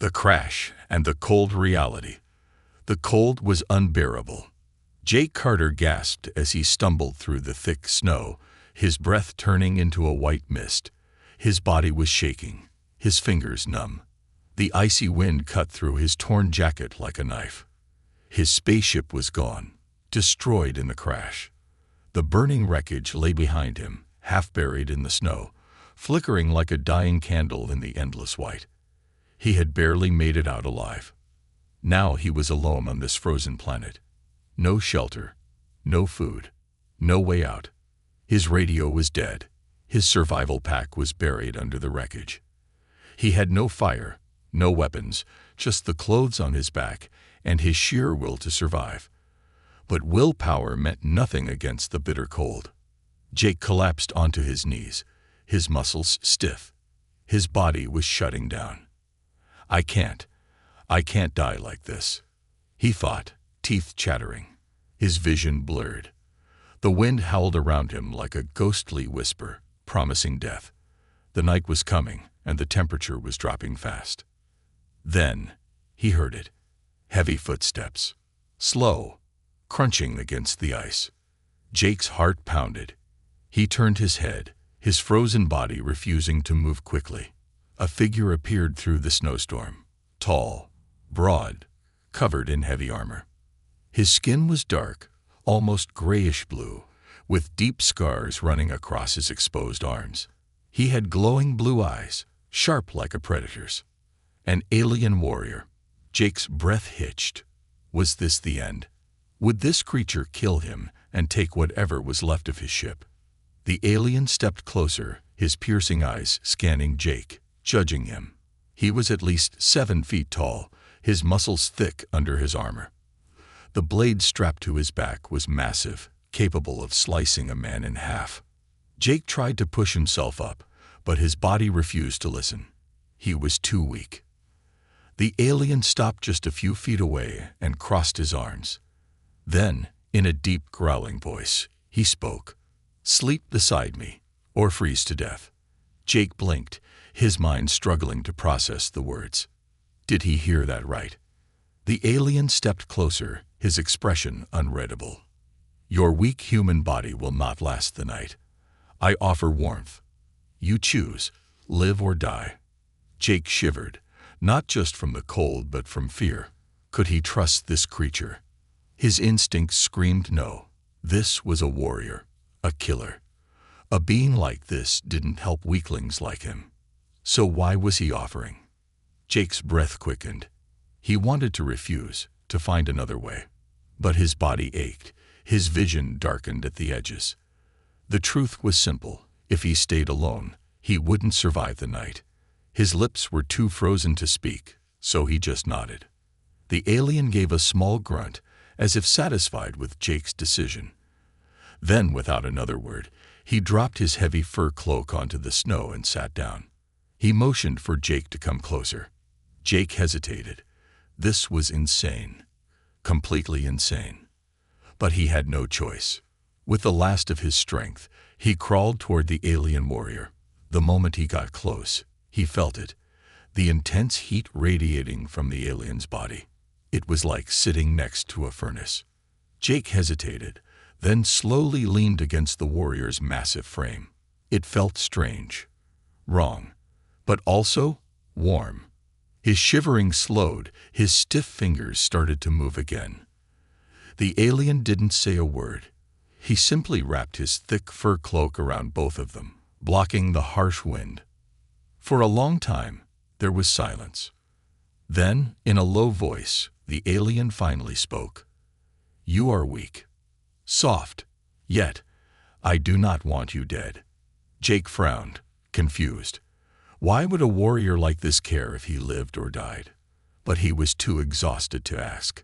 The crash and the cold reality. The cold was unbearable. Jake Carter gasped as he stumbled through the thick snow, his breath turning into a white mist. His body was shaking, his fingers numb. The icy wind cut through his torn jacket like a knife. His spaceship was gone, destroyed in the crash. The burning wreckage lay behind him, half buried in the snow, flickering like a dying candle in the endless white. He had barely made it out alive. Now he was alone on this frozen planet. No shelter, no food, no way out. His radio was dead. His survival pack was buried under the wreckage. He had no fire, no weapons, just the clothes on his back and his sheer will to survive. But willpower meant nothing against the bitter cold. Jake collapsed onto his knees, his muscles stiff. His body was shutting down. I can't die like this, he thought, teeth chattering, his vision blurred. The wind howled around him like a ghostly whisper, promising death. The night was coming, and the temperature was dropping fast. Then he heard it. Heavy footsteps. Slow, crunching against the ice. Jake's heart pounded. He turned his head, his frozen body refusing to move quickly. A figure appeared through the snowstorm. Tall, broad, covered in heavy armor. His skin was dark, almost grayish blue, with deep scars running across his exposed arms. He had glowing blue eyes, sharp like a predator's. An alien warrior. Jake's breath hitched. Was this the end? Would this creature kill him and take whatever was left of his ship? The alien stepped closer, his piercing eyes scanning Jake, judging him. He was at least 7 feet tall, his muscles thick under his armor. The blade strapped to his back was massive, capable of slicing a man in half. Jake tried to push himself up, but his body refused to listen. He was too weak. The alien stopped just a few feet away and crossed his arms. Then, in a deep, growling voice, he spoke. "Sleep beside me, or freeze to death." Jake blinked, his mind struggling to process the words. Did he hear that right? The alien stepped closer, his expression unreadable. "Your weak human body will not last the night. I offer warmth. You choose, live or die." Jake shivered, not just from the cold but from fear. Could he trust this creature? His instincts screamed no. This was a warrior, a killer. A being like this didn't help weaklings like him. So why was he offering? Jake's breath quickened. He wanted to refuse, to find another way. But his body ached, his vision darkened at the edges. The truth was simple. If he stayed alone, he wouldn't survive the night. His lips were too frozen to speak, so he just nodded. The alien gave a small grunt, as if satisfied with Jake's decision. Then, without another word, he dropped his heavy fur cloak onto the snow and sat down. He motioned for Jake to come closer. Jake hesitated. This was insane. Completely insane. But he had no choice. With the last of his strength, he crawled toward the alien warrior. The moment he got close, he felt it, the intense heat radiating from the alien's body. It was like sitting next to a furnace. Jake hesitated, then slowly leaned against the warrior's massive frame. It felt strange, wrong, but also warm. His shivering slowed, his stiff fingers started to move again. The alien didn't say a word. He simply wrapped his thick fur cloak around both of them, blocking the harsh wind. For a long time, there was silence. Then, in a low voice, the alien finally spoke. "You are weak. Soft. Yet, I do not want you dead." Jake frowned, confused. Why would a warrior like this care if he lived or died? But he was too exhausted to ask.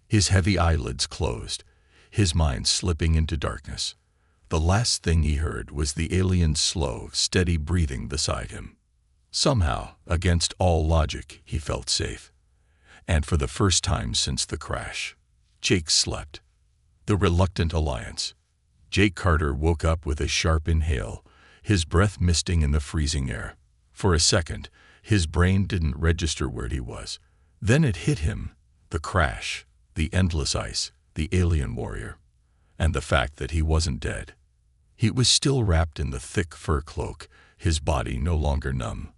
His heavy eyelids closed, his mind slipping into darkness. The last thing he heard was the alien's slow, steady breathing beside him. Somehow, against all logic, he felt safe. And for the first time since the crash, Jake slept. The reluctant alliance. Jake Carter woke up with a sharp inhale, his breath misting in the freezing air. For a second, His brain didn't register where he was. Then it hit him, the crash, the endless ice, the alien warrior, and the fact that he wasn't dead. He was still wrapped in the thick fur cloak, his body no longer numb.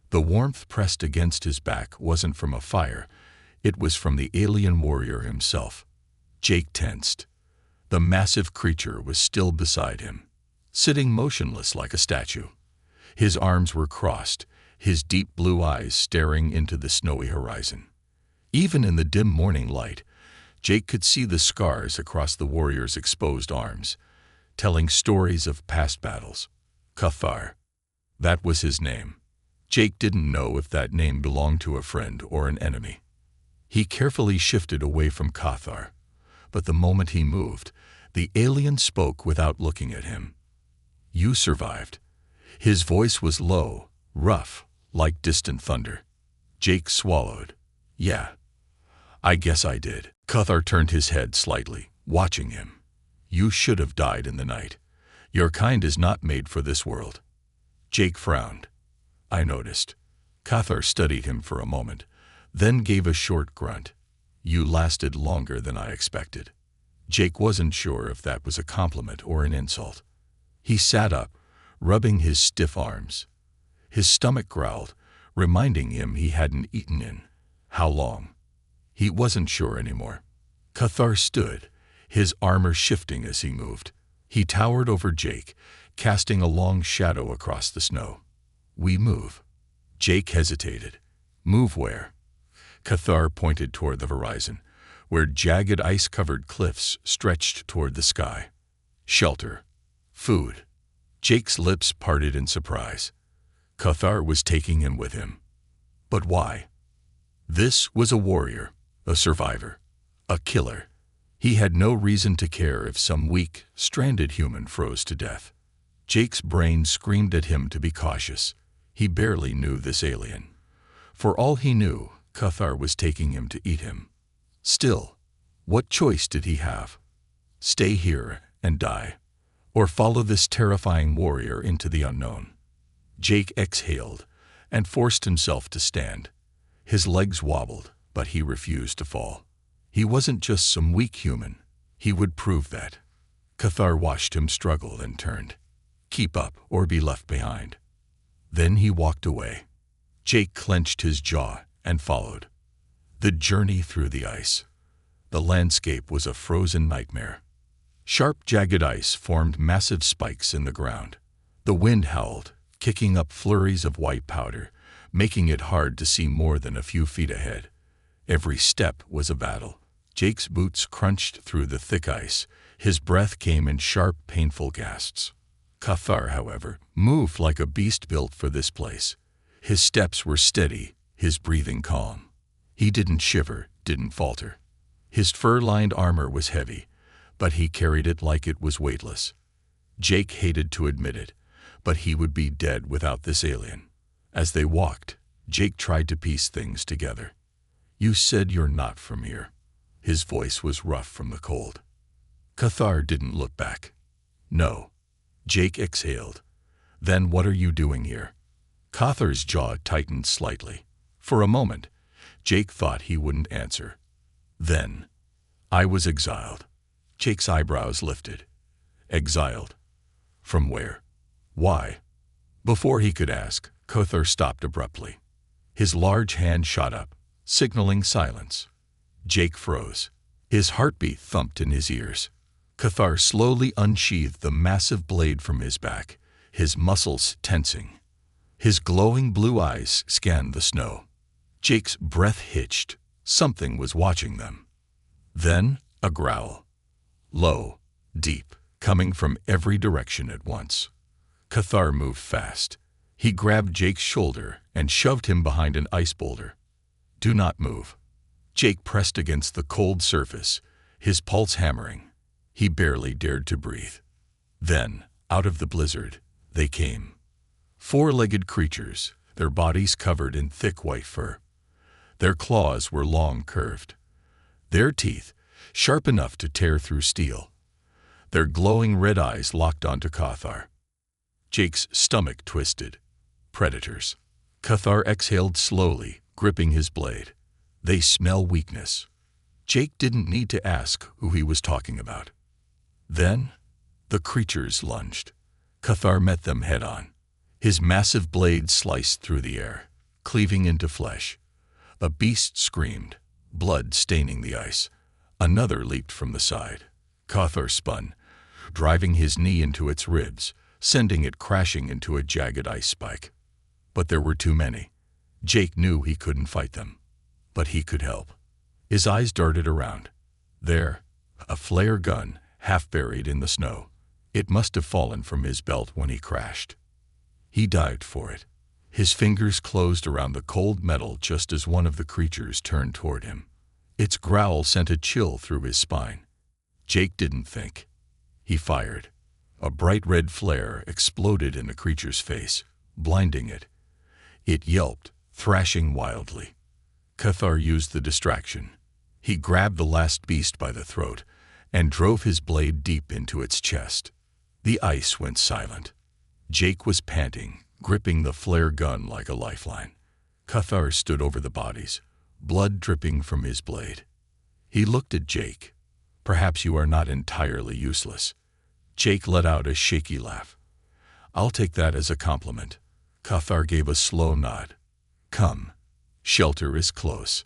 The warmth pressed against his back wasn't from a fire, it was from the alien warrior himself. Jake tensed. The massive creature was still beside him, sitting motionless like a statue. His arms were crossed, his deep blue eyes staring into the snowy horizon. Even in the dim morning light, Jake could see the scars across the warrior's exposed arms, telling stories of past battles. Cathar. That was his name. Jake didn't know if that name belonged to a friend or an enemy. He carefully shifted away from Cathar, but the moment he moved, the alien spoke without looking at him. "You survived." His voice was low, rough, like distant thunder. Jake swallowed. "Yeah, I guess I did." Cathar turned his head slightly, watching him. "You should have died in the night. Your kind is not made for this world." Jake frowned. "I noticed." Cathar studied him for a moment, then gave a short grunt. "You lasted longer than I expected." Jake wasn't sure if that was a compliment or an insult. He sat up, rubbing his stiff arms. His stomach growled, reminding him he hadn't eaten in how long? He wasn't sure anymore. Cathar stood, his armor shifting as he moved. He towered over Jake, casting a long shadow across the snow. "We move." Jake hesitated. "Move where?" Cathar pointed toward the horizon, where jagged ice-covered cliffs stretched toward the sky. "Shelter. Food." Jake's lips parted in surprise. Cathar was taking him with him. But why? This was a warrior, a survivor, a killer. He had no reason to care if some weak, stranded human froze to death. Jake's brain screamed at him to be cautious. He barely knew this alien. For all he knew, Cathar was taking him to eat him. Still, what choice did he have? Stay here and die, or follow this terrifying warrior into the unknown? Jake exhaled and forced himself to stand. His legs wobbled, but he refused to fall. He wasn't just some weak human. He would prove that. Cathar watched him struggle and turned. Keep up or be left behind. Then he walked away. Jake clenched his jaw and followed. The journey through the ice. The landscape was a frozen nightmare. Sharp, jagged ice formed massive spikes in the ground. The wind howled, kicking up flurries of white powder, making it hard to see more than a few feet ahead. Every step was a battle. Jake's boots crunched through the thick ice. His breath came in sharp, painful gasps. Cathar, however, moved like a beast built for this place. His steps were steady, his breathing calm. He didn't shiver, didn't falter. His fur-lined armor was heavy, but he carried it like it was weightless. Jake hated to admit it, but he would be dead without this alien. As they walked, Jake tried to piece things together. "You said you're not from here." His voice was rough from the cold. Cathar didn't look back. "No." Jake exhaled. "Then what are you doing here?" Cathar's jaw tightened slightly. For a moment, Jake thought he wouldn't answer. Then, "I was exiled." Jake's eyebrows lifted. "Exiled? From where? Why?" Before he could ask, Cathar stopped abruptly. His large hand shot up, signaling silence. Jake froze. His heartbeat thumped in his ears. Cathar slowly unsheathed the massive blade from his back, his muscles tensing. His glowing blue eyes scanned the snow. Jake's breath hitched. Something was watching them. Then, a growl. Low, deep, coming from every direction at once. Cathar moved fast. He grabbed Jake's shoulder and shoved him behind an ice boulder. "Do not move." Jake pressed against the cold surface, his pulse hammering. He barely dared to breathe. Then, out of the blizzard, they came. Four-legged creatures, their bodies covered in thick white fur. Their claws were long curved. Their teeth, sharp enough to tear through steel. Their glowing red eyes locked onto Cathar. Jake's stomach twisted. Predators. Cathar exhaled slowly, gripping his blade. They smell weakness. Jake didn't need to ask who he was talking about. Then, the creatures lunged. Cathar met them head-on. His massive blade sliced through the air, cleaving into flesh. A beast screamed, blood staining the ice. Another leaped from the side. Cathar spun, driving his knee into its ribs, sending it crashing into a jagged ice spike. But there were too many. Jake knew he couldn't fight them, but he could help. His eyes darted around. There, a flare gun, half buried in the snow. It must have fallen from his belt when he crashed. He dived for it. His fingers closed around the cold metal just as one of the creatures turned toward him. Its growl sent a chill through his spine. Jake didn't think. He fired. A bright red flare exploded in the creature's face, blinding it. It yelped, thrashing wildly. Cathar used the distraction. He grabbed the last beast by the throat and drove his blade deep into its chest. The ice went silent. Jake was panting, gripping the flare gun like a lifeline. Cathar stood over the bodies, blood dripping from his blade. He looked at Jake. Perhaps you are not entirely useless. Jake let out a shaky laugh. I'll take that as a compliment. Cathar gave a slow nod. Come. Shelter is close.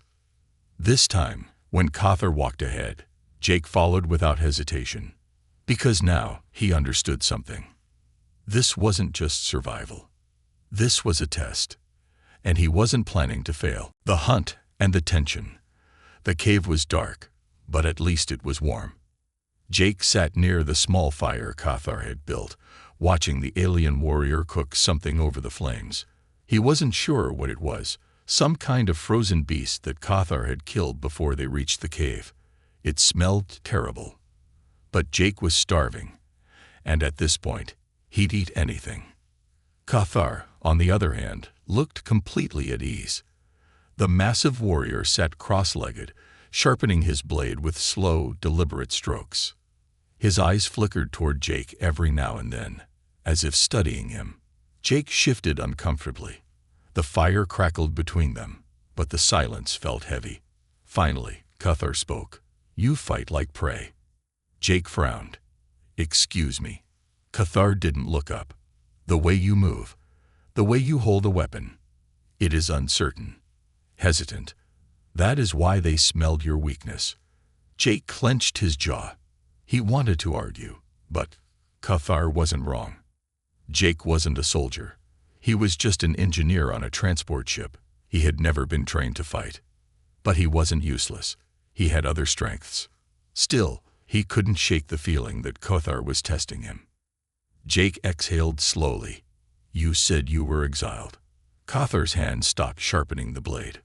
This time, when Cathar walked ahead, Jake followed without hesitation. Because now he understood something. This wasn't just survival. This was a test. And he wasn't planning to fail. The hunt and the tension. The cave was dark, but at least it was warm. Jake sat near the small fire Cathar had built, watching the alien warrior cook something over the flames. He wasn't sure what it was, some kind of frozen beast that Cathar had killed before they reached the cave. It smelled terrible. But Jake was starving, and at this point, he'd eat anything. Cathar, on the other hand, looked completely at ease. The massive warrior sat cross-legged, sharpening his blade with slow, deliberate strokes. His eyes flickered toward Jake every now and then, as if studying him. Jake shifted uncomfortably. The fire crackled between them, but the silence felt heavy. Finally, Cathar spoke. You fight like prey. Jake frowned. Excuse me. Cathar didn't look up. The way you move, the way you hold a weapon, it is uncertain, hesitant. That is why they smelled your weakness. Jake clenched his jaw. He wanted to argue, but Cathar wasn't wrong. Jake wasn't a soldier. He was just an engineer on a transport ship. He had never been trained to fight. But he wasn't useless. He had other strengths. Still, he couldn't shake the feeling that Cathar was testing him. Jake exhaled slowly. You said you were exiled. Cathar's hand stopped sharpening the blade.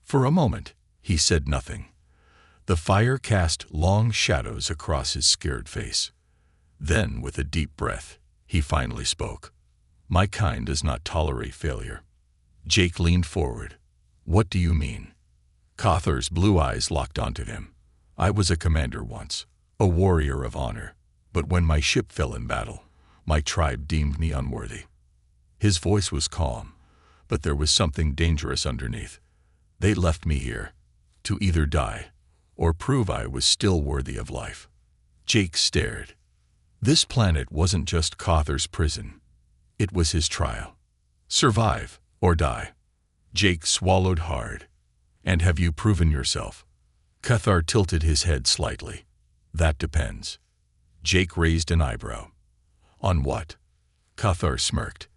For a moment, he said nothing. The fire cast long shadows across his scared face. Then, with a deep breath, he finally spoke. My kind does not tolerate failure. Jake leaned forward. What do you mean? Cathar's blue eyes locked onto him. I was a commander once, a warrior of honor, but when my ship fell in battle, my tribe deemed me unworthy. His voice was calm, but there was something dangerous underneath. They left me here, to either die or prove I was still worthy of life. Jake stared. This planet wasn't just Cathar's prison. It was his trial. Survive or die. Jake swallowed hard. And have you proven yourself? Cathar tilted his head slightly. That depends. Jake raised an eyebrow. On what? Cathar smirked.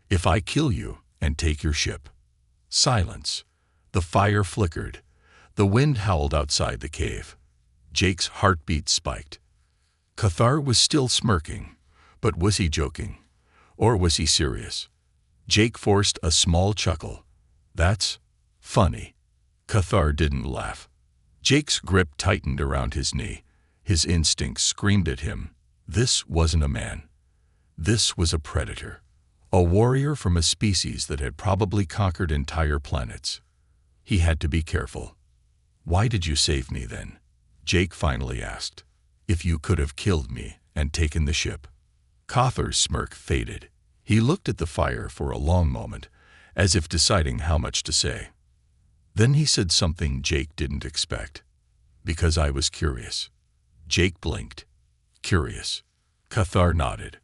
If I kill you and take your ship. Silence. The fire flickered. The wind howled outside the cave. Jake's heartbeat spiked. Cathar was still smirking, but was he joking? Or was he serious? Jake forced a small chuckle. That's funny. Cathar didn't laugh. Jake's grip tightened around his knee. His instincts screamed at him. This wasn't a man. This was a predator. A warrior from a species that had probably conquered entire planets. He had to be careful. Why did you save me then? Jake finally asked. If you could have killed me and taken the ship. Cathar's smirk faded. He looked at the fire for a long moment, as if deciding how much to say. Then he said something Jake didn't expect. Because I was curious. Jake blinked. Curious. Cathar nodded.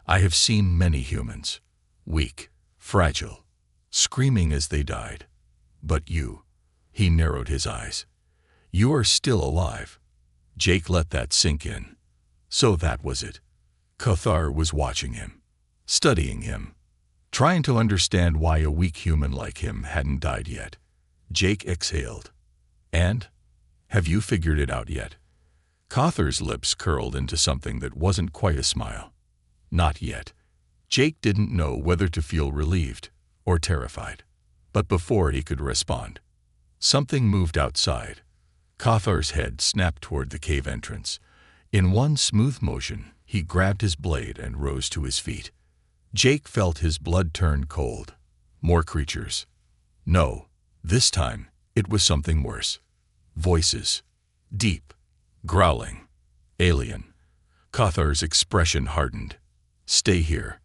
I have seen many humans. Weak, fragile, screaming as they died. But you. He narrowed his eyes. You are still alive. Jake let that sink in. So that was it. Cathar was watching him. Studying him. Trying to understand why a weak human like him hadn't died yet. Jake exhaled. And? Have you figured it out yet? Cathar's lips curled into something that wasn't quite a smile. Not yet. Jake didn't know whether to feel relieved or terrified. But before he could respond, something moved outside. Cathar's head snapped toward the cave entrance. In one smooth motion, he grabbed his blade and rose to his feet. Jake felt his blood turn cold. More creatures. No, this time it was something worse. Voices. Deep. Growling. Alien. Cathar's expression hardened. Stay here.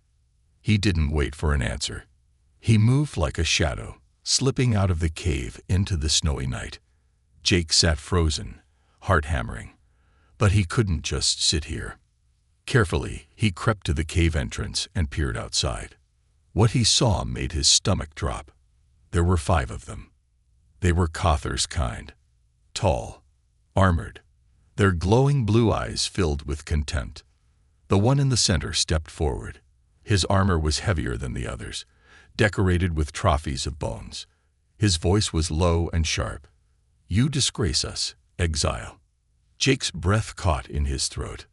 He didn't wait for an answer. He moved like a shadow, slipping out of the cave into the snowy night. Jake sat frozen, heart hammering. But he couldn't just sit here. Carefully, he crept to the cave entrance and peered outside. What he saw made his stomach drop. There were 5 of them. They were Cathar's kind. Tall. Armored. Their glowing blue eyes filled with contempt. The one in the center stepped forward. His armor was heavier than the others, decorated with trophies of bones. His voice was low and sharp. You disgrace us, exile. Jake's breath caught in his throat.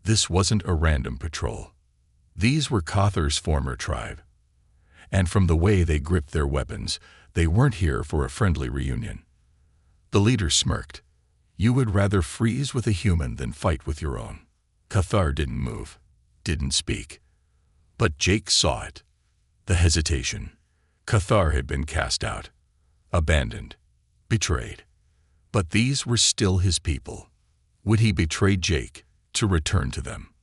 This wasn't a random patrol. These were Cathar's former tribe. And from the way they gripped their weapons, they weren't here for a friendly reunion. The leader smirked. You would rather freeze with a human than fight with your own. Cathar didn't move, didn't speak. But Jake saw it. The hesitation. Cathar had been cast out, abandoned, betrayed. But these were still his people. Would he betray Jake to return to them?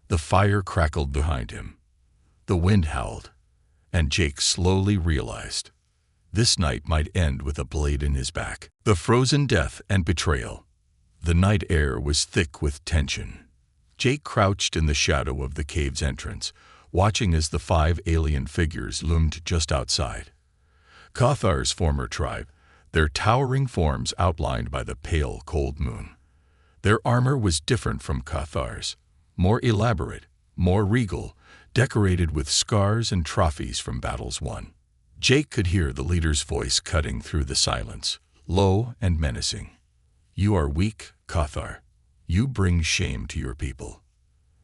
The fire crackled behind him. The wind howled, and Jake slowly realized this night might end with a blade in his back. The frozen death and betrayal. The night air was thick with tension. Jake crouched in the shadow of the cave's entrance, watching as the 5 alien figures loomed just outside. Cathar's former tribe, their towering forms outlined by the pale, cold moon. Their armor was different from Cathar's, more elaborate, more regal, decorated with scars and trophies from battles won. Jake could hear the leader's voice cutting through the silence, low and menacing. You are weak, Cathar. You bring shame to your people.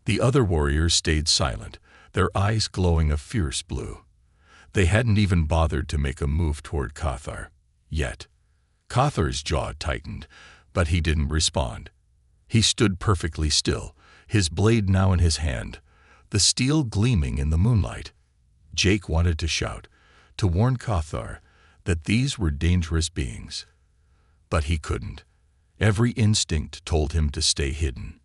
The other warriors stayed silent, their eyes glowing a fierce blue. They hadn't even bothered to make a move toward Cathar, yet. Cathar's jaw tightened, but he didn't respond. He stood perfectly still, his blade now in his hand, the steel gleaming in the moonlight. Jake wanted to shout, to warn Cathar that these were dangerous beings. But he couldn't. Every instinct told him to stay hidden.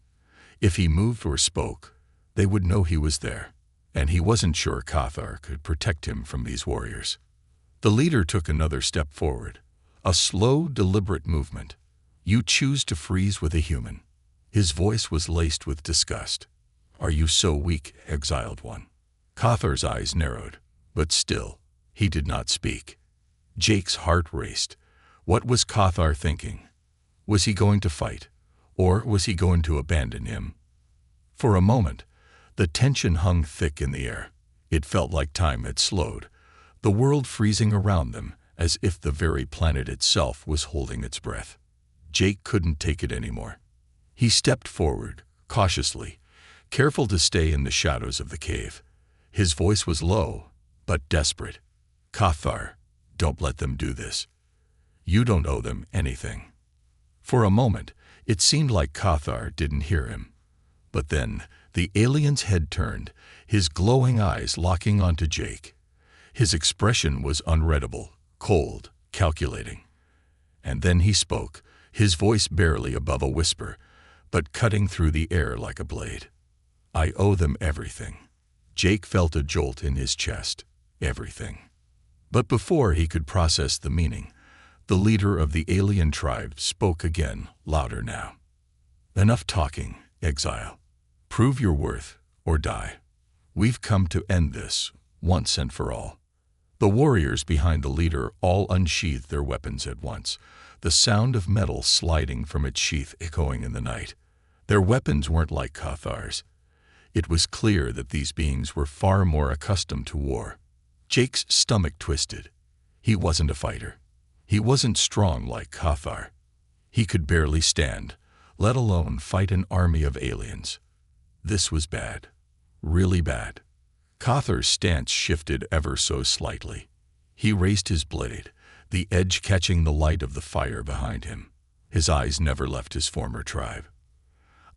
If he moved or spoke, they would know he was there, and he wasn't sure Cathar could protect him from these warriors. The leader took another step forward, a slow, deliberate movement. You choose to freeze with a human. His voice was laced with disgust. Are you so weak, exiled one? Cathar's eyes narrowed, but still, he did not speak. Jake's heart raced. What was Cathar thinking? Was he going to fight, or was he going to abandon him? For a moment, the tension hung thick in the air. It felt like time had slowed, the world freezing around them as if the very planet itself was holding its breath. Jake couldn't take it anymore. He stepped forward, cautiously, careful to stay in the shadows of the cave. His voice was low, but desperate. Cathar, don't let them do this. You don't owe them anything. For a moment, it seemed like Cathar didn't hear him. But then, the alien's head turned, his glowing eyes locking onto Jake. His expression was unreadable, cold, calculating. And then he spoke, his voice barely above a whisper, but cutting through the air like a blade. I owe them everything. Jake felt a jolt in his chest. Everything. But before he could process the meaning, the leader of the alien tribe spoke again, louder now. Enough talking, exile. Prove your worth, or die. We've come to end this, once and for all. The warriors behind the leader all unsheathed their weapons at once, the sound of metal sliding from its sheath echoing in the night. Their weapons weren't like Cathar's. It was clear that these beings were far more accustomed to war. Jake's stomach twisted. He wasn't a fighter. He wasn't strong like Cathar. He could barely stand, let alone fight an army of aliens. This was bad. Really bad. Cathar's stance shifted ever so slightly. He raised his blade, the edge catching the light of the fire behind him. His eyes never left his former tribe.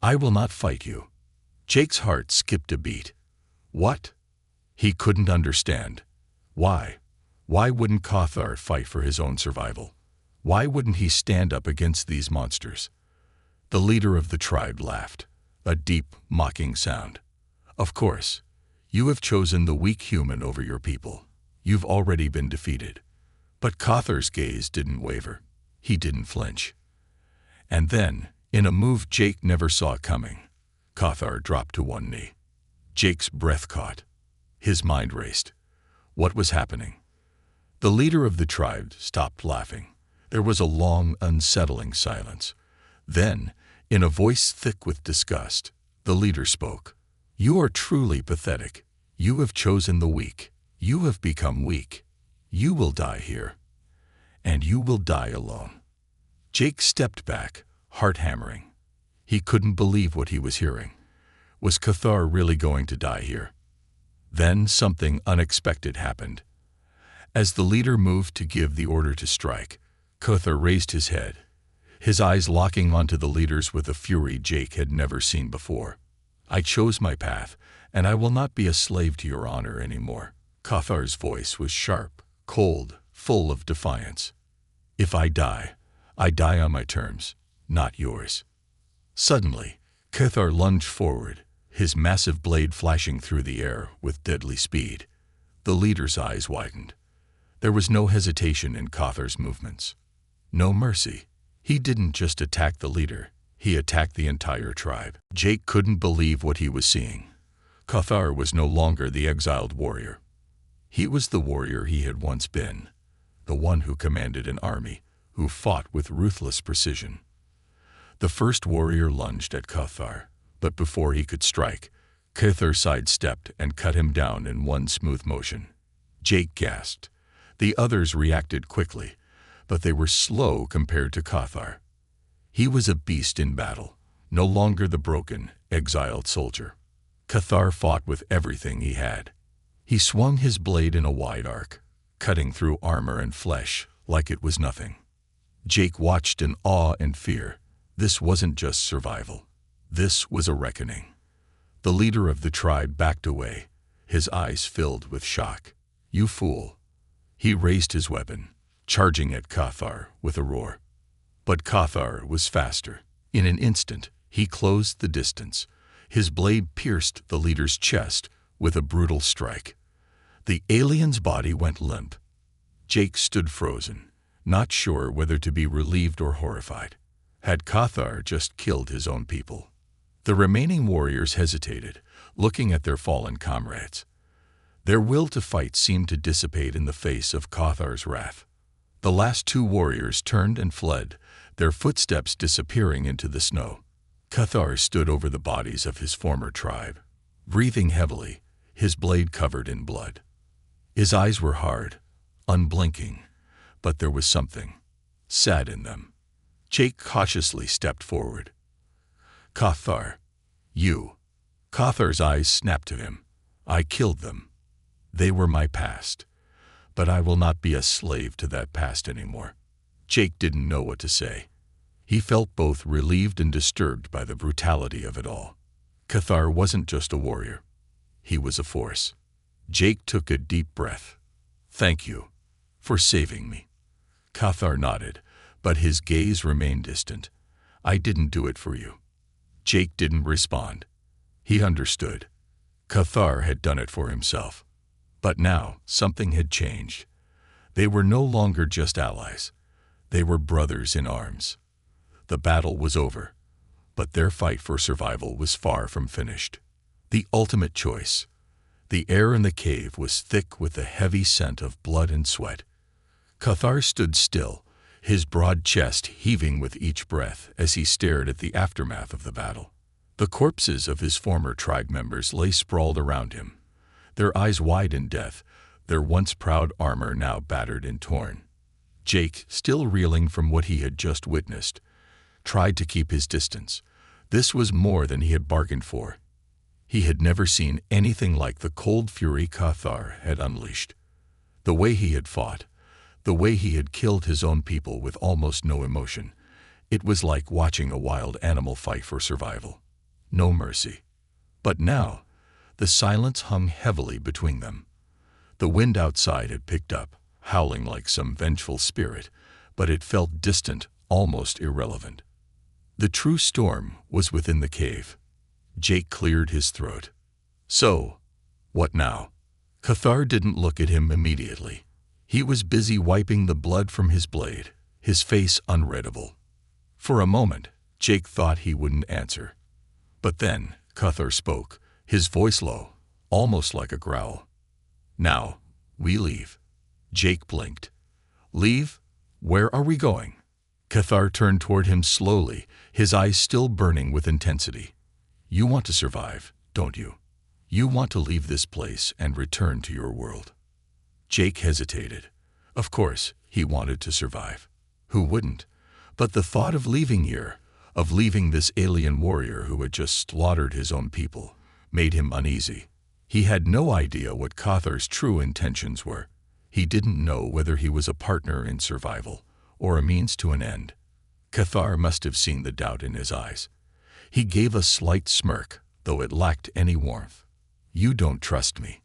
I will not fight you. Jake's heart skipped a beat. What? He couldn't understand. Why? Why wouldn't Cathar fight for his own survival? Why wouldn't he stand up against these monsters? The leader of the tribe laughed, a deep, mocking sound. Of course. You have chosen the weak human over your people. You've already been defeated. But Cathar's gaze didn't waver. He didn't flinch. And then, in a move Jake never saw coming, Cathar dropped to one knee. Jake's breath caught. His mind raced. What was happening? The leader of the tribe stopped laughing. There was a long, unsettling silence. Then, in a voice thick with disgust, the leader spoke. You are truly pathetic. You have chosen the weak. You have become weak. You will die here. And you will die alone. Jake stepped back, heart hammering. He couldn't believe what he was hearing. Was Cathar really going to die here? Then something unexpected happened. As the leader moved to give the order to strike, Cathar raised his head, his eyes locking onto the leader's with a fury Jake had never seen before. I chose my path, and I will not be a slave to your honor anymore. Cathar's voice was sharp, cold, full of defiance. If I die on my terms, not yours. Suddenly, Cathar lunged forward, his massive blade flashing through the air with deadly speed. The leader's eyes widened. There was no hesitation in Cathar's movements. No mercy. He didn't just attack the leader. He attacked the entire tribe. Jake couldn't believe what he was seeing. Cathar was no longer the exiled warrior. He was the warrior he had once been, the one who commanded an army, who fought with ruthless precision. The first warrior lunged at Cathar, but before he could strike, Cathar sidestepped and cut him down in one smooth motion. Jake gasped. The others reacted quickly, but they were slow compared to Cathar. He was a beast in battle, no longer the broken, exiled soldier. Cathar fought with everything he had. He swung his blade in a wide arc, cutting through armor and flesh like it was nothing. Jake watched in awe and fear. This wasn't just survival. This was a reckoning. The leader of the tribe backed away, his eyes filled with shock. You fool. He raised his weapon, charging at Cathar with a roar. But Cathar was faster. In an instant, he closed the distance. His blade pierced the leader's chest with a brutal strike. The alien's body went limp. Jake stood frozen, not sure whether to be relieved or horrified. Had Cathar just killed his own people? The remaining warriors hesitated, looking at their fallen comrades. Their will to fight seemed to dissipate in the face of Cathar's wrath. The last two warriors turned and fled, their footsteps disappearing into the snow. Cathar stood over the bodies of his former tribe, breathing heavily, his blade covered in blood. His eyes were hard, unblinking, but there was something sad in them. Jake cautiously stepped forward. Cathar, you. Cathar's eyes snapped to him. I killed them. They were my past. But I will not be a slave to that past anymore. Jake didn't know what to say. He felt both relieved and disturbed by the brutality of it all. Cathar wasn't just a warrior. He was a force. Jake took a deep breath. Thank you for saving me. Cathar nodded, but his gaze remained distant. I didn't do it for you. Jake didn't respond. He understood. Cathar had done it for himself. But now something had changed. They were no longer just allies. They were brothers in arms. The battle was over, but their fight for survival was far from finished. The ultimate choice. The air in the cave was thick with the heavy scent of blood and sweat. Cathar stood still, his broad chest heaving with each breath as he stared at the aftermath of the battle. The corpses of his former tribe members lay sprawled around him, their eyes wide in death, their once proud armor now battered and torn. Jake, still reeling from what he had just witnessed, tried to keep his distance. This was more than he had bargained for. He had never seen anything like the cold fury Cathar had unleashed. The way he had fought, the way he had killed his own people with almost no emotion, it was like watching a wild animal fight for survival. No mercy. But now, the silence hung heavily between them. The wind outside had picked up, howling like some vengeful spirit, but it felt distant, almost irrelevant. The true storm was within the cave. Jake cleared his throat. So, what now? Cathar didn't look at him immediately. He was busy wiping the blood from his blade, his face unreadable. For a moment, Jake thought he wouldn't answer. But then, Cathar spoke, his voice low, almost like a growl. Now, we leave. Jake blinked. Leave? Where are we going? Cathar turned toward him slowly, his eyes still burning with intensity. You want to survive, don't you? You want to leave this place and return to your world. Jake hesitated. Of course, he wanted to survive. Who wouldn't? But the thought of leaving here, of leaving this alien warrior who had just slaughtered his own people, made him uneasy. He had no idea what Cathar's true intentions were. He didn't know whether he was a partner in survival or a means to an end. Cathar must have seen the doubt in his eyes. He gave a slight smirk, though it lacked any warmth. You don't trust me.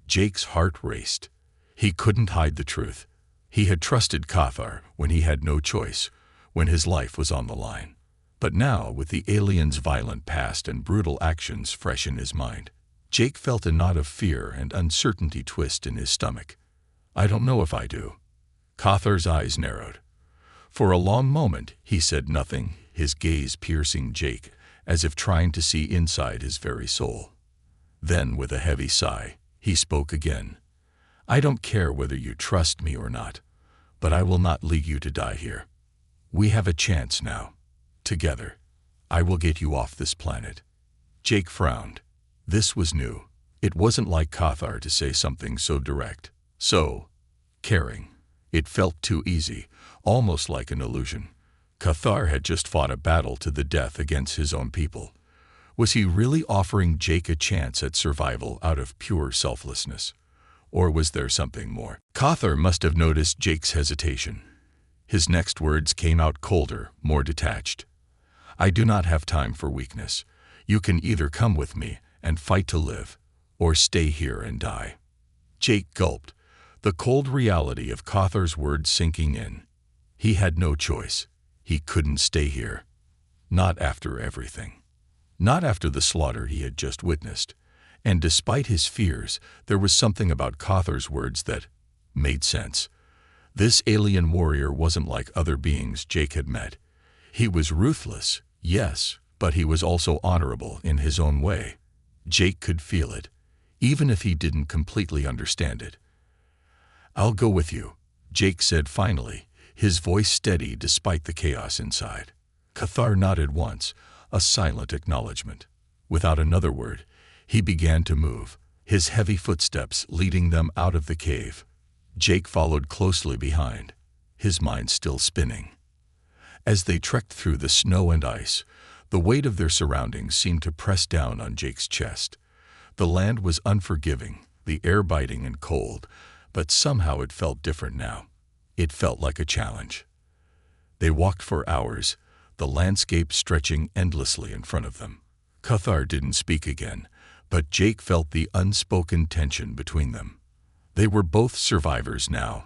Jake's heart raced. He couldn't hide the truth. He had trusted Cathar when he had no choice, when his life was on the line. But now, with the alien's violent past and brutal actions fresh in his mind, Jake felt a knot of fear and uncertainty twist in his stomach. I don't know if I do. Cathar's eyes narrowed. For a long moment, he said nothing, his gaze piercing Jake, as if trying to see inside his very soul. Then, with a heavy sigh, he spoke again. I don't care whether you trust me or not, but I will not leave you to die here. We have a chance now. Together, I will get you off this planet. Jake frowned. This was new. It wasn't like Cathar to say something so direct, so caring. It felt too easy, almost like an illusion. Cathar had just fought a battle to the death against his own people. Was he really offering Jake a chance at survival out of pure selflessness? Or was there something more? Cathar must have noticed Jake's hesitation. His next words came out colder, more detached. I do not have time for weakness. You can either come with me and fight to live, or stay here and die. Jake gulped, the cold reality of Cathar's words sinking in. He had no choice. He couldn't stay here. Not after everything. Not after the slaughter he had just witnessed. And despite his fears, there was something about Cathar's words that made sense. This alien warrior wasn't like other beings Jake had met. He was ruthless, yes, but he was also honorable in his own way. Jake could feel it, even if he didn't completely understand it. I'll go with you, Jake said finally, his voice steady despite the chaos inside. Cathar nodded once, a silent acknowledgement. Without another word, he began to move, his heavy footsteps leading them out of the cave. Jake followed closely behind, his mind still spinning. As they trekked through the snow and ice, the weight of their surroundings seemed to press down on Jake's chest. The land was unforgiving, the air biting and cold, but somehow it felt different now. It felt like a challenge. They walked for hours, the landscape stretching endlessly in front of them. Cathar didn't speak again, but Jake felt the unspoken tension between them. They were both survivors now,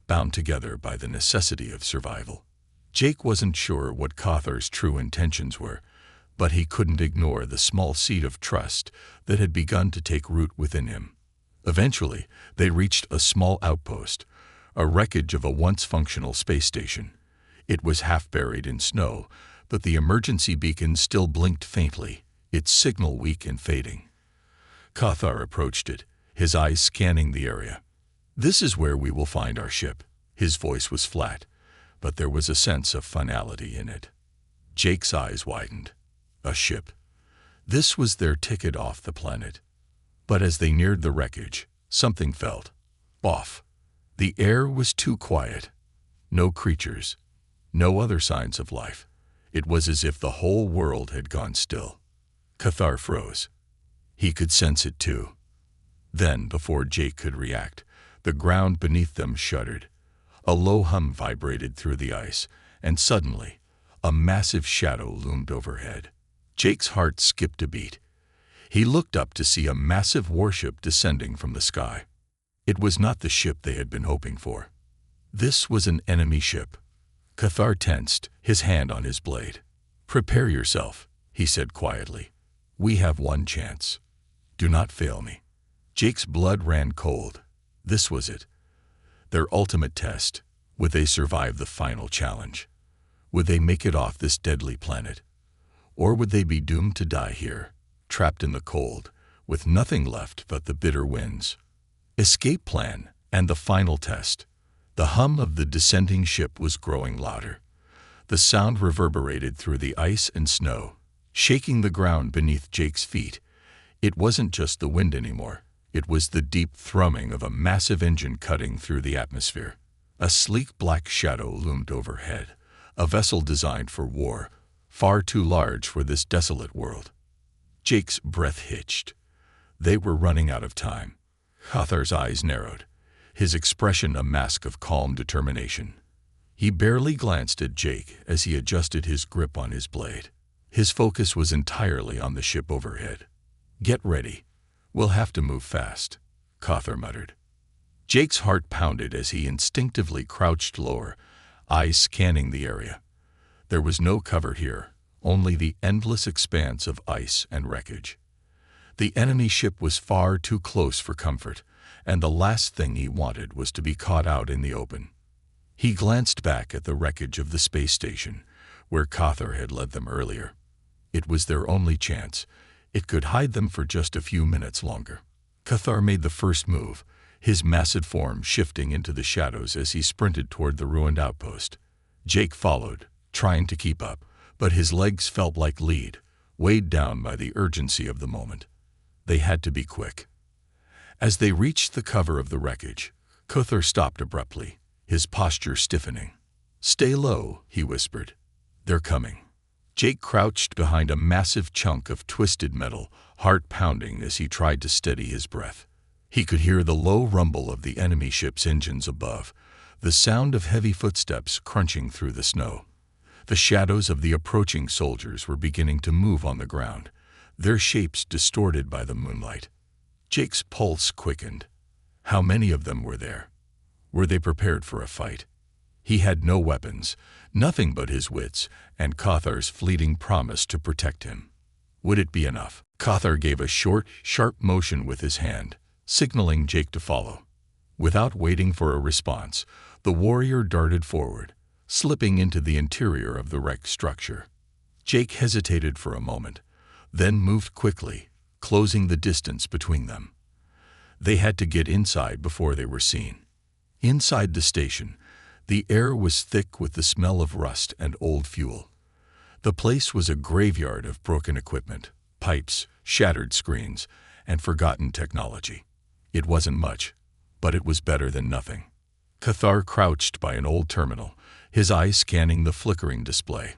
bound together by the necessity of survival. Jake wasn't sure what Cathar's true intentions were, but he couldn't ignore the small seed of trust that had begun to take root within him. Eventually, they reached a small outpost, a wreckage of a once functional space station. It was half buried in snow, but the emergency beacon still blinked faintly, its signal weak and fading. Cathar approached it, his eyes scanning the area. "This is where we will find our ship." His voice was flat, but there was a sense of finality in it. Jake's eyes widened. A ship. This was their ticket off the planet. But as they neared the wreckage, something felt off. The air was too quiet. No creatures. No other signs of life. It was as if the whole world had gone still. Cathar froze. He could sense it too. Then, before Jake could react, the ground beneath them shuddered. A low hum vibrated through the ice, and suddenly, a massive shadow loomed overhead. Jake's heart skipped a beat. He looked up to see a massive warship descending from the sky. It was not the ship they had been hoping for. This was an enemy ship. Cathar tensed, his hand on his blade. "Prepare yourself," he said quietly. "We have one chance. Do not fail me." Jake's blood ran cold. This was it. Their ultimate test. Would they survive the final challenge? Would they make it off this deadly planet? Or would they be doomed to die here, trapped in the cold, with nothing left but the bitter winds? Escape plan and the final test. The hum of the descending ship was growing louder. The sound reverberated through the ice and snow, shaking the ground beneath Jake's feet. It wasn't just the wind anymore. It was the deep thrumming of a massive engine cutting through the atmosphere. A sleek black shadow loomed overhead, a vessel designed for war, far too large for this desolate world. Jake's breath hitched. They were running out of time. Cathar's eyes narrowed, his expression a mask of calm determination. He barely glanced at Jake as he adjusted his grip on his blade. His focus was entirely on the ship overhead. "Get ready. We'll have to move fast," Cathar muttered. Jake's heart pounded as he instinctively crouched lower, eyes scanning the area. There was no cover here, only the endless expanse of ice and wreckage. The enemy ship was far too close for comfort, and the last thing he wanted was to be caught out in the open. He glanced back at the wreckage of the space station, where Cathar had led them earlier. It was their only chance. It could hide them for just a few minutes longer. Cathar made the first move, his massive form shifting into the shadows as he sprinted toward the ruined outpost. Jake followed, trying to keep up, but his legs felt like lead, weighed down by the urgency of the moment. They had to be quick. As they reached the cover of the wreckage, Cathar stopped abruptly, his posture stiffening. "Stay low," he whispered. "They're coming." Jake crouched behind a massive chunk of twisted metal, heart pounding as he tried to steady his breath. He could hear the low rumble of the enemy ship's engines above, the sound of heavy footsteps crunching through the snow. The shadows of the approaching soldiers were beginning to move on the ground, their shapes distorted by the moonlight. Jake's pulse quickened. How many of them were there? Were they prepared for a fight? He had no weapons, nothing but his wits, and Cathar's fleeting promise to protect him. Would it be enough? Cathar gave a short, sharp motion with his hand, signaling Jake to follow. Without waiting for a response, the warrior darted forward, slipping into the interior of the wrecked structure. Jake hesitated for a moment, then moved quickly, closing the distance between them. They had to get inside before they were seen. Inside the station, the air was thick with the smell of rust and old fuel. The place was a graveyard of broken equipment, pipes, shattered screens, and forgotten technology. It wasn't much, but it was better than nothing. Cathar crouched by an old terminal, his eyes scanning the flickering display.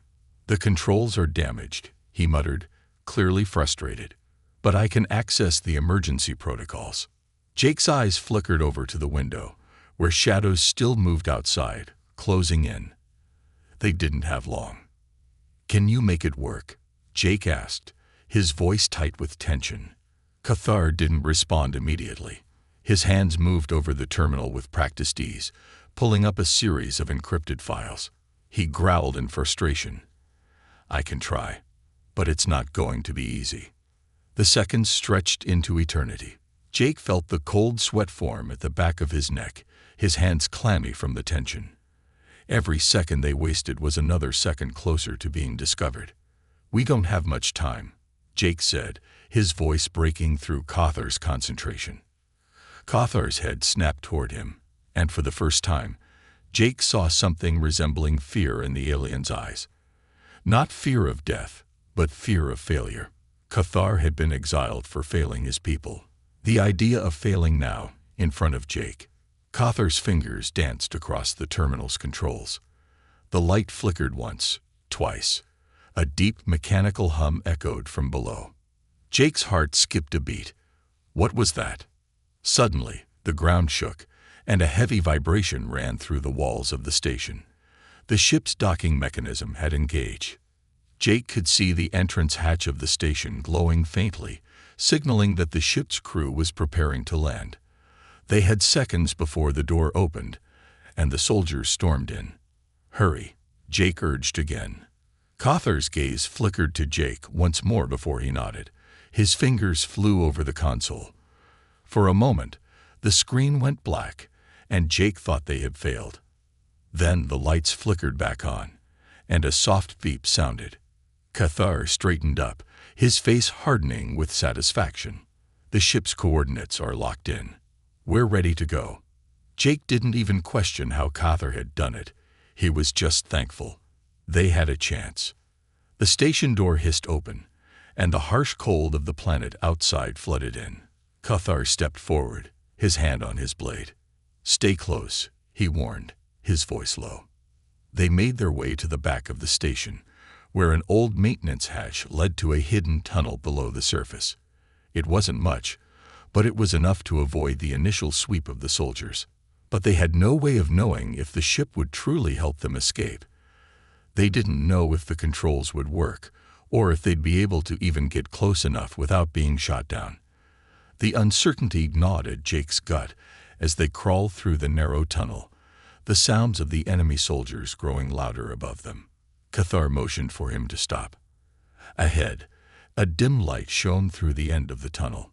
"The controls are damaged," he muttered, clearly frustrated. "But I can access the emergency protocols." Jake's eyes flickered over to the window, where shadows still moved outside, closing in. They didn't have long. "Can you make it work?" Jake asked, his voice tight with tension. Cathar didn't respond immediately. His hands moved over the terminal with practiced ease, pulling up a series of encrypted files. He growled in frustration. "I can try, but it's not going to be easy." The seconds stretched into eternity. Jake felt the cold sweat form at the back of his neck, his hands clammy from the tension. Every second they wasted was another second closer to being discovered. "We don't have much time," Jake said, his voice breaking through Cawthor's concentration. Cawthor's head snapped toward him, and for the first time, Jake saw something resembling fear in the alien's eyes. Not fear of death, but fear of failure. Cawthor had been exiled for failing his people. The idea of failing now, in front of Jake. Cawthor's fingers danced across the terminal's controls. The light flickered once, twice. A deep mechanical hum echoed from below. Jake's heart skipped a beat. What was that? Suddenly, the ground shook, and a heavy vibration ran through the walls of the station. The ship's docking mechanism had engaged. Jake could see the entrance hatch of the station glowing faintly, signaling that the ship's crew was preparing to land. They had seconds before the door opened, and the soldiers stormed in. "Hurry," Jake urged again. Cawthor's gaze flickered to Jake once more before he nodded. His fingers flew over the console. For a moment, the screen went black, and Jake thought they had failed. Then the lights flickered back on, and a soft beep sounded. Cawthor straightened up, his face hardening with satisfaction. "The ship's coordinates are locked in. We're ready to go." Jake didn't even question how Cawthor had done it. He was just thankful. They had a chance. The station door hissed open, and the harsh cold of the planet outside flooded in. Cawthor stepped forward, his hand on his blade. "Stay close," he warned, his voice low. They made their way to the back of the station, where an old maintenance hatch led to a hidden tunnel below the surface. It wasn't much, but it was enough to avoid the initial sweep of the soldiers. But they had no way of knowing if the ship would truly help them escape. They didn't know if the controls would work, or if they'd be able to even get close enough without being shot down. The uncertainty gnawed at Jake's gut as they crawled through the narrow tunnel, the sounds of the enemy soldiers growing louder above them. Cawthor motioned for him to stop. Ahead, a dim light shone through the end of the tunnel.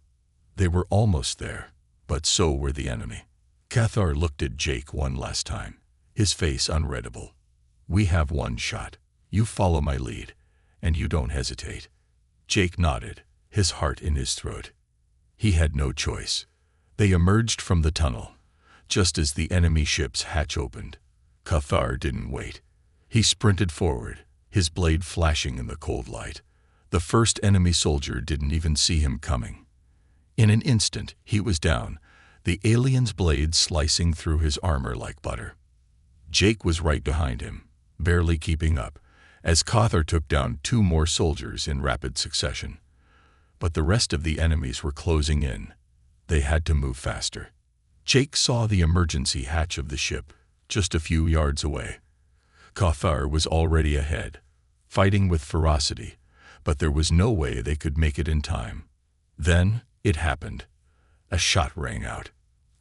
They were almost there, but so were the enemy. Cawthor looked at Jake one last time, his face unreadable. "We have one shot. You follow my lead, and you don't hesitate." Jake nodded, his heart in his throat. He had no choice. They emerged from the tunnel, just as the enemy ship's hatch opened. Cawthor didn't wait. He sprinted forward, his blade flashing in the cold light. The first enemy soldier didn't even see him coming. In an instant, he was down, the alien's blade slicing through his armor like butter. Jake was right behind him, barely keeping up, as Cawthor took down 2 more soldiers in rapid succession. But the rest of the enemies were closing in. They had to move faster. Jake saw the emergency hatch of the ship, just a few yards away. Cawthor was already ahead, fighting with ferocity, but there was no way they could make it in time. Then it happened. A shot rang out.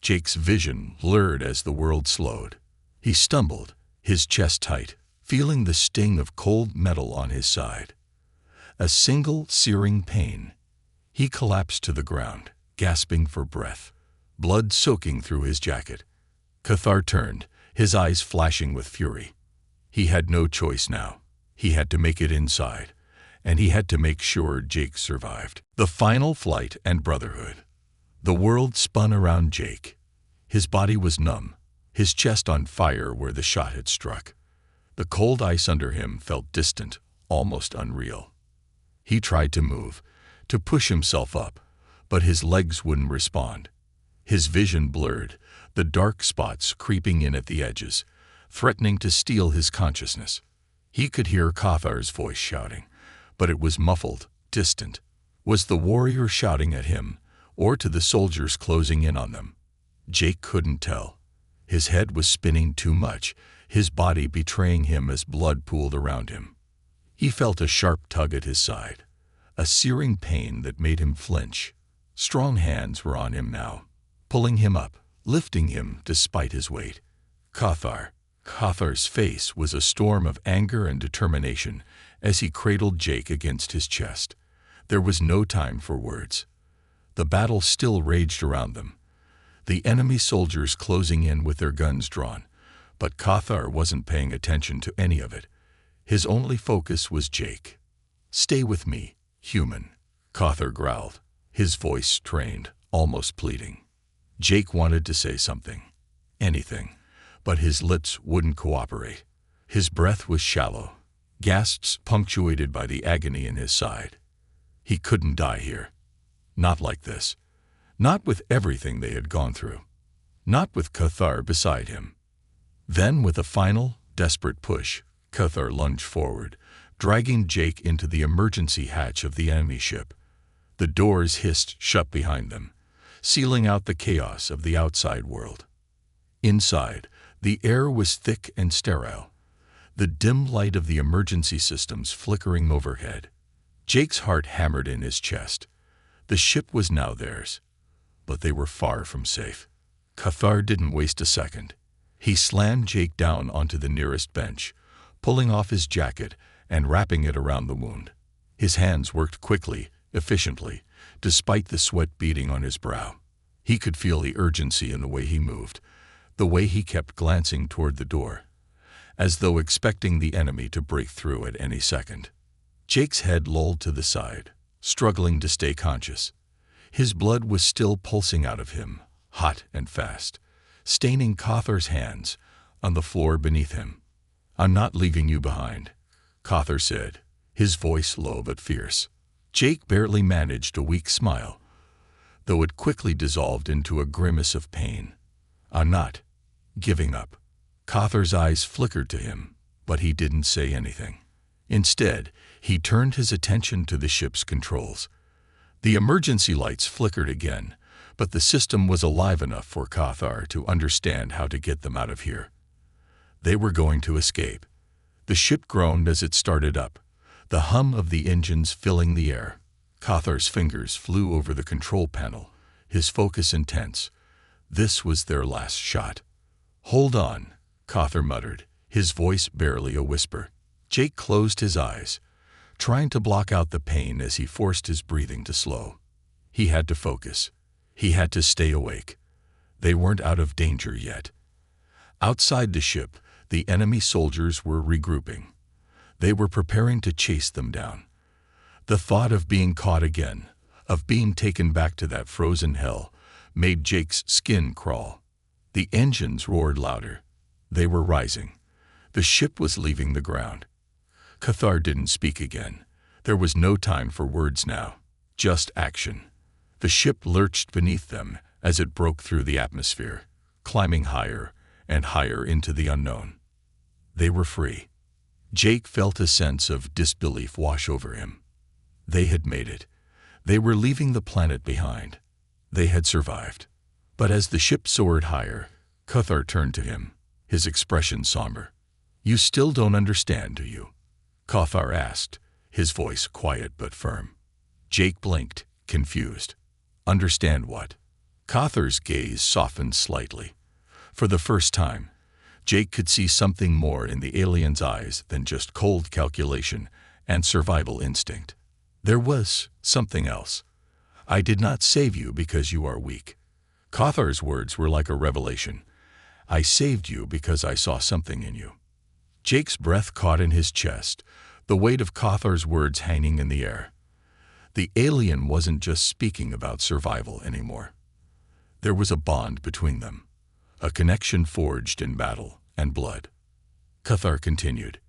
Jake's vision blurred as the world slowed. He stumbled, his chest tight, feeling the sting of cold metal on his side. A single searing pain. He collapsed to the ground, gasping for breath, blood soaking through his jacket. Cawthor turned, his eyes flashing with fury. He had no choice now. He had to make it inside, and he had to make sure Jake survived. The final flight and brotherhood. The world spun around Jake. His body was numb, his chest on fire where the shot had struck. The cold ice under him felt distant, almost unreal. He tried to move, to push himself up, but his legs wouldn't respond. His vision blurred, the dark spots creeping in at the edges, threatening to steal his consciousness. He could hear Cawthor's voice shouting, but it was muffled, distant. Was the warrior shouting at him, or to the soldiers closing in on them? Jake couldn't tell. His head was spinning too much, his body betraying him as blood pooled around him. He felt a sharp tug at his side, a searing pain that made him flinch. Strong hands were on him now, pulling him up, lifting him despite his weight. Cawthor's face was a storm of anger and determination as he cradled Jake against his chest. There was no time for words. The battle still raged around them. the enemy soldiers closing in with their guns drawn, but Cathar wasn't paying attention to any of it. His only focus was Jake. "Stay with me, human," Cathar growled, his voice strained, almost pleading. Jake wanted to say something, anything, but his lips wouldn't cooperate. His breath was shallow, gasps punctuated by the agony in his side. He couldn't die here. Not like this. Not with everything they had gone through. Not with Cathar beside him. Then, with a final, desperate push, Cathar lunged forward, dragging Jake into the emergency hatch of the enemy ship. The doors hissed shut behind them, sealing out the chaos of the outside world. Inside, the air was thick and sterile, the dim light of the emergency systems flickering overhead. Jake's heart hammered in his chest. The ship was now theirs, but they were far from safe. Cathar didn't waste a second. He slammed Jake down onto the nearest bench, pulling off his jacket and wrapping it around the wound. His hands worked quickly, efficiently, despite the sweat beading on his brow. He could feel the urgency in the way he moved, the way he kept glancing toward the door, as though expecting the enemy to break through at any second. Jake's head lolled to the side, struggling to stay conscious. His blood was still pulsing out of him, hot and fast, staining Cathar's hands on the floor beneath him. "I'm not leaving you behind," Cathar said, his voice low but fierce. Jake barely managed a weak smile, though it quickly dissolved into a grimace of pain. "I'm not giving up." Cathar's eyes flickered to him, but he didn't say anything. Instead, he turned his attention to the ship's controls. The emergency lights flickered again, but the system was alive enough for Cathar to understand how to get them out of here. They were going to escape. The ship groaned as it started up, the hum of the engines filling the air. Cathar's fingers flew over the control panel, his focus intense. This was their last shot. "Hold on," Cathar muttered, his voice barely a whisper. Jake closed his eyes, trying to block out the pain as he forced his breathing to slow. He had to focus. He had to stay awake. They weren't out of danger yet. Outside the ship, the enemy soldiers were regrouping. They were preparing to chase them down. The thought of being caught again, of being taken back to that frozen hell, made Jake's skin crawl. The engines roared louder. They were rising. The ship was leaving the ground. Cathar didn't speak again. There was no time for words now, just action. The ship lurched beneath them as it broke through the atmosphere, climbing higher and higher into the unknown. They were free. Jake felt a sense of disbelief wash over him. They had made it. They were leaving the planet behind. They had survived. But as the ship soared higher, Cathar turned to him, his expression somber. "You still don't understand, do you?" Cathar asked, his voice quiet but firm. Jake blinked, confused. "Understand what?" Cathar's gaze softened slightly. For the first time, Jake could see something more in the alien's eyes than just cold calculation and survival instinct. There was something else. "I did not save you because you are weak." Cathar's words were like a revelation. "I saved you because I saw something in you." Jake's breath caught in his chest, the weight of Cathar's words hanging in the air. The alien wasn't just speaking about survival anymore. There was a bond between them, a connection forged in battle and blood. Cathar continued,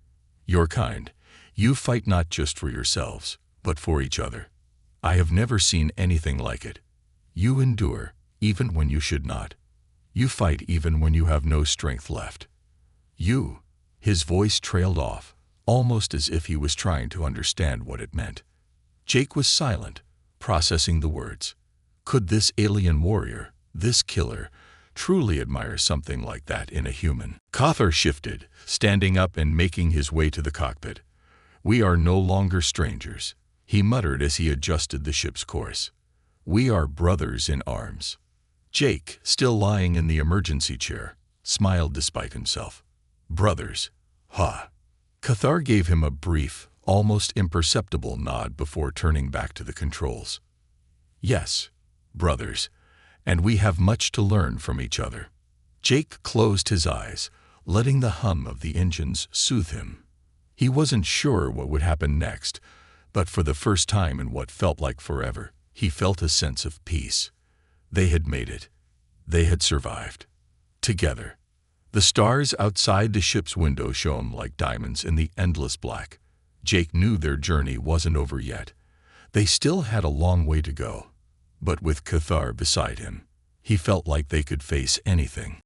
"Your kind, you fight not just for yourselves, but for each other. I have never seen anything like it. You endure, even when you should not. You fight even when you have no strength left. You," his voice trailed off, almost as if he was trying to understand what it meant. Jake was silent, processing the words. Could this alien warrior, this killer, truly admire something like that in a human? Cathar shifted, standing up and making his way to the cockpit. "We are no longer strangers," he muttered as he adjusted the ship's course. "We are brothers in arms." Jake, still lying in the emergency chair, smiled despite himself. "Brothers, ha." Cathar gave him a brief, almost imperceptible nod before turning back to the controls. "Yes, brothers, and we have much to learn from each other." Jake closed his eyes, letting the hum of the engines soothe him. He wasn't sure what would happen next, but for the first time in what felt like forever, he felt a sense of peace. They had made it. They had survived. Together. The stars outside the ship's window shone like diamonds in the endless black. Jake knew their journey wasn't over yet. They still had a long way to go. But with Cathar beside him, he felt like they could face anything.